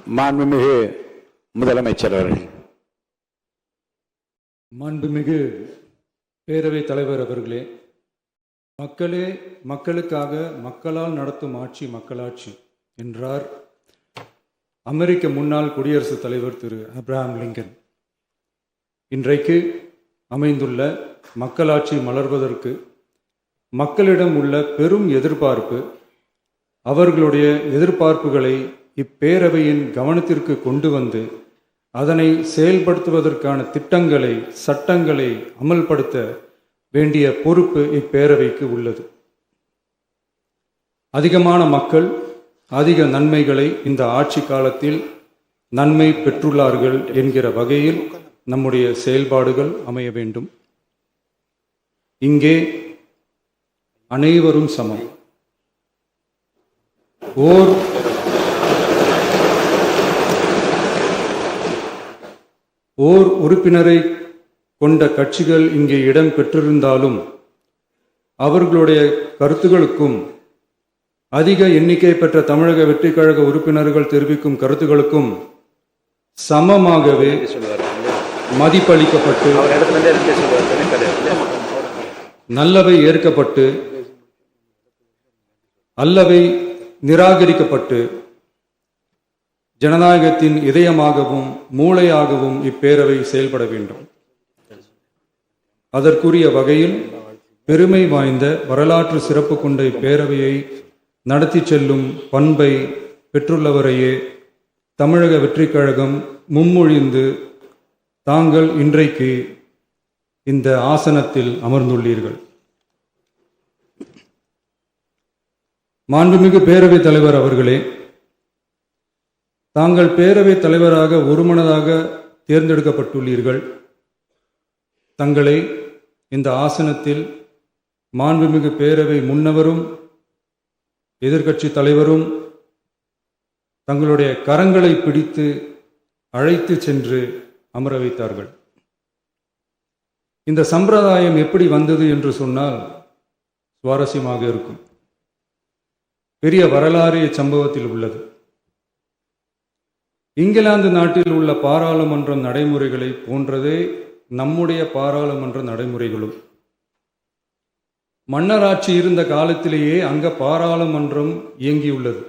மாண்புமிகு முதலமைச்சர் அவர்கள். மாண்புமிகு பேரவைத் தலைவர் அவர்களே, மக்களே மக்களுக்காக மக்களால் நடத்தும் ஆட்சி மக்களாட்சி என்றார் அமெரிக்க முன்னாள் குடியரசுத் தலைவர் திரு ஆப்ரஹாம் லிங்கன். இன்றைக்கு அமைந்துள்ள மக்களாட்சி மலர்வதற்கு மக்களிடம் உள்ள பெரும் எதிர்பார்ப்பு, அவர்களுடைய எதிர்பார்ப்புகளை இப்பேரவையின் கவனத்திற்கு கொண்டு வந்து அதனை செயல்படுத்துவதற்கான திட்டங்களை, சட்டங்களை அமல்படுத்த வேண்டிய பொறுப்பு இப்பேரவைக்கு உள்ளது. அதிகமான மக்கள் அதிக நன்மைகளை இந்த ஆட்சி காலத்தில் நன்மை பெற்றுள்ளார்கள் என்கிற வகையில் நம்முடைய செயல்பாடுகள் அமைய வேண்டும். இங்கே அனைவரும் சமம். ஓர் உறுப்பினரை கொண்ட கட்சிகள் இங்கே இடம் பெற்றிருந்தாலும் அவர்களுடைய கருத்துகளுக்கும் அதிக எண்ணிக்கை பெற்ற தமிழக வெற்றிக் கழக உறுப்பினர்கள் தெரிவிக்கும் கருத்துகளுக்கும் சமமாகவே மதிப்பளிக்கப்பட்டு நல்லவை ஏற்கப்பட்டு அல்லவை நிராகரிக்கப்பட்டு ஜனநாயகத்தின் இதயமாகவும் மூளையாகவும் இப்பேரவை செயல்பட வேண்டும். அதற்குரிய வகையில் பெருமை வாய்ந்த வரலாற்று சிறப்பு கொண்ட இப்பேரவையை நடத்தி செல்லும் பண்பை பெற்றுள்ளவரையே தமிழக வெற்றிக் கழகம் முன்மொழிந்து தாங்கள் இன்றைக்கு இந்த ஆசனத்தில் அமர்ந்துள்ளீர்கள். மாண்புமிகு பேரவைத் தலைவர் அவர்களே, தாங்கள் பேரவைத் தலைவராக ஒருமனதாக தேர்ந்தெடுக்கப்பட்டுள்ளீர்கள். தங்களை இந்த ஆசனத்தில் மாண்புமிகு பேரவை முன்னவரும் எதிர்க்கட்சி தலைவரும் தங்களுடைய கரங்களை பிடித்து அழைத்து சென்று அமர வைத்தார்கள். இந்த சம்பிரதாயம் எப்படி வந்தது என்று சொன்னால் சுவாரஸ்யமாக இருக்கும். பெரிய வரலாறு சம்பவத்தில் உள்ளது. இங்கிலாந்து நாட்டில் உள்ள பாராளுமன்ற நடைமுறைகளை போன்றதே நம்முடைய பாராளுமன்ற நடைமுறைகளும். மன்னராட்சி இருந்த காலத்திலேயே அங்க பாராளுமன்றம் இயங்கியுள்ளது.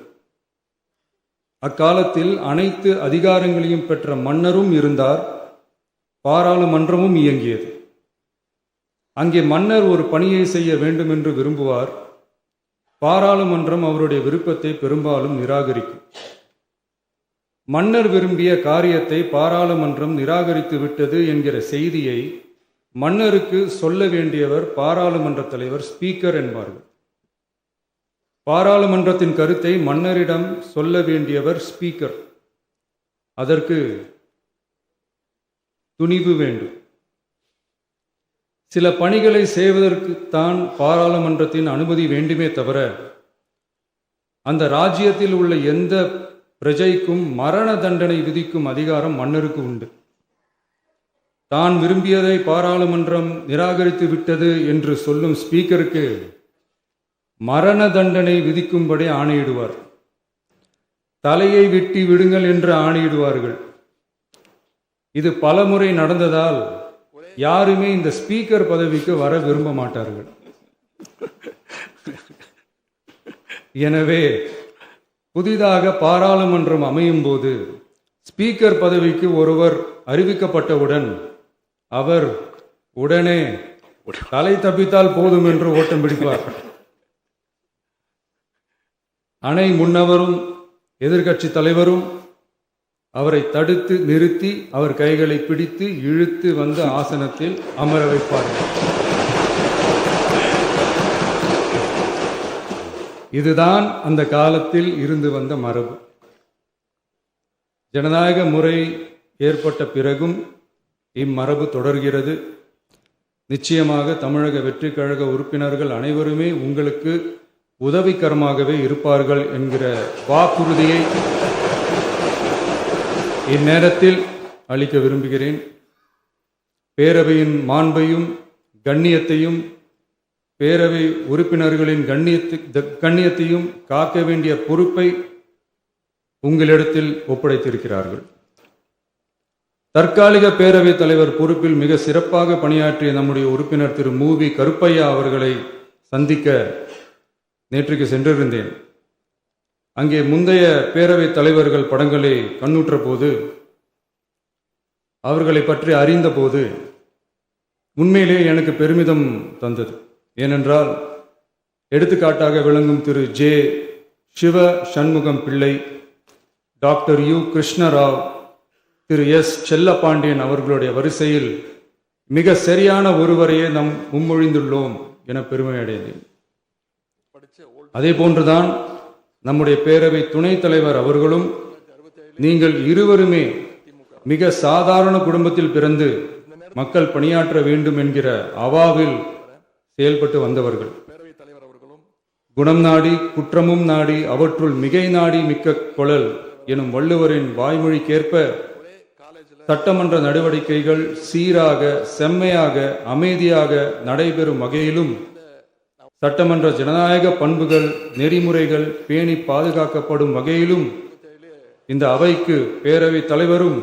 அக்காலத்தில் அனைத்து அதிகாரங்களையும் பெற்ற மன்னரும் இருந்தார், பாராளுமன்றமும் இயங்கியது. அங்கே மன்னர் ஒரு பணியை செய்ய வேண்டும் என்று விரும்புவார், பாராளுமன்றம் அவருடைய விருப்பத்தை பெரும்பாலும் நிராகரிக்கும். மன்னர் விரும்பிய காரியத்தை பாராளுமன்றம் நிராகரித்து விட்டது என்கிற செய்தியை மன்னருக்கு சொல்ல வேண்டியவர் பாராளுமன்ற தலைவர், ஸ்பீக்கர் என்பார்கள். பாராளுமன்றத்தின் கருத்தை மன்னரிடம் சொல்ல வேண்டியவர் ஸ்பீக்கர். அதற்கு துணிவு வேண்டும். சில பணிகளை செய்வதற்குத்தான் பாராளுமன்றத்தின் அனுமதி வேண்டுமே தவிர அந்த ராஜ்யத்தில் உள்ள எந்த பிரஜைக்கும் மரண தண்டனை விதிக்கும் அதிகாரம் மன்னருக்கு உண்டு. தான் விரும்பியதை பாராளுமன்றம் நிராகரித்து விட்டது என்று சொல்லும் ஸ்பீக்கருக்கு மரண தண்டனை விதிக்கும்படி ஆணையிடுவார். தலையை வெட்டி விடுங்கள் என்று ஆணையிடுவார்கள். இது பலமுறை நடந்ததால் யாருமே இந்த ஸ்பீக்கர் பதவிக்கு வர விரும்ப மாட்டார்கள். எனவே புதிதாக பாராளுமன்றம் அமையும் போது ஸ்பீக்கர் பதவிக்கு ஒருவர் அறிவிக்கப்பட்டவுடன் அவர் உடனே தலை தப்பித்தால் போதும் என்று ஓட்டம் பிடிப்பார். அணை முன்னவரும் எதிர்க்கட்சி தலைவரும் அவரை தடுத்து நிறுத்தி அவர் கைகளை பிடித்து இழுத்து வந்த ஆசனத்தில் அமர வைப்பார்கள். இதுதான் அந்த காலத்தில் இருந்து வந்த மரபு. ஜனநாயக முறை ஏற்பட்ட பிறகும் இம்மரபு தொடர்கிறது. நிச்சயமாக தமிழக வெற்றிக் கழக உறுப்பினர்கள் அனைவருமே உங்களுக்கு உதவிகரமாகவே இருப்பார்கள் என்கிற வாக்குறுதியை இந்நேரத்தில் அளிக்க விரும்புகிறேன். பேரவையின் மாண்பையும் கண்ணியத்தையும் பேரவை உறுப்பினர்களின் கண்ணியத்தையும் காக்க வேண்டிய பொறுப்பை உங்களிடத்தில் ஒப்படைத்திருக்கிறார்கள். தற்காலிக பேரவைத் தலைவர் பொறுப்பில் மிக சிறப்பாக பணியாற்றிய நம்முடைய உறுப்பினர் திரு மூவி கருப்பையா அவர்களை சந்திக்க நேற்றுக்கு சென்றிருந்தேன். அங்கே முந்தைய பேரவைத் தலைவர்கள் படங்களை கண்ணுற்ற போது, அவர்களை பற்றி அறிந்த போது உண்மையிலே எனக்கு பெருமிதம் தந்தது. ஏனென்றால் எடுத்துக்காட்டாக விளங்கும் திரு ஜே சிவ சண்முகம் பிள்ளை, டாக்டர் யு கிருஷ்ணராவ், திரு எஸ் செல்லப்பாண்டியன் அவர்களுடைய வரிசையில் மிக சரியான ஒருவரையே நாம் முன்மொழிந்துள்ளோம் என பெருமை அடைந்தேன். அதே போன்றுதான் நம்முடைய பேரவை துணைத் தலைவர் அவர்களும், நீங்கள் இருவருமே மிக சாதாரண குடும்பத்தில் பிறந்து மக்கள் பணியாற்ற வேண்டும் என்கிற அவாவில் செயல்பட்டு வந்தவர்கள். குணம் நாடி குற்றமும் நாடி அவற்றுள் மிகை நாடி மிக்க கொளல் எனும் வள்ளுவரின் வாய்மொழிக்கேற்ப சட்டமன்ற நடவடிக்கைகள் சீராக, செம்மையாக, அமைதியாக நடைபெறும் வகையிலும் சட்டமன்ற ஜனநாயக பண்புகள், நெறிமுறைகள் பேணி பாதுகாக்கப்படும் வகையிலும் இந்த அவைக்கு பேரவை தலைவரும்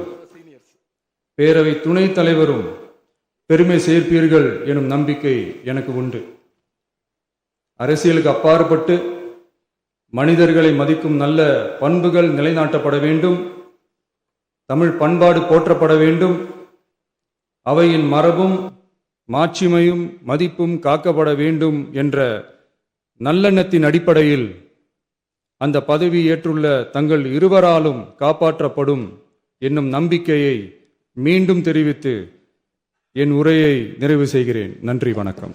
பேரவை துணைத் தலைவரும் பெருமை சேர்ப்பீர்கள் எனும் நம்பிக்கை எனக்கு உண்டு. அரசியலுக்கு அப்பாற்பட்டு மனிதர்களை மதிக்கும் நல்ல பண்புகள் நிலைநாட்டப்பட வேண்டும். தமிழ் பண்பாடு போற்றப்பட வேண்டும். அவையின் மரபும் மாட்சிமையும் மதிப்பும் காக்கப்பட வேண்டும் என்ற நல்லெண்ணத்தின் அடிப்படையில் அந்த பதவி ஏற்றுள்ள தங்கள் இருவராலும் காப்பாற்றப்படும் என்னும் நம்பிக்கையை மீண்டும் தெரிவித்து என் உரையை நிறைவு செய்கிறேன். நன்றி, வணக்கம்.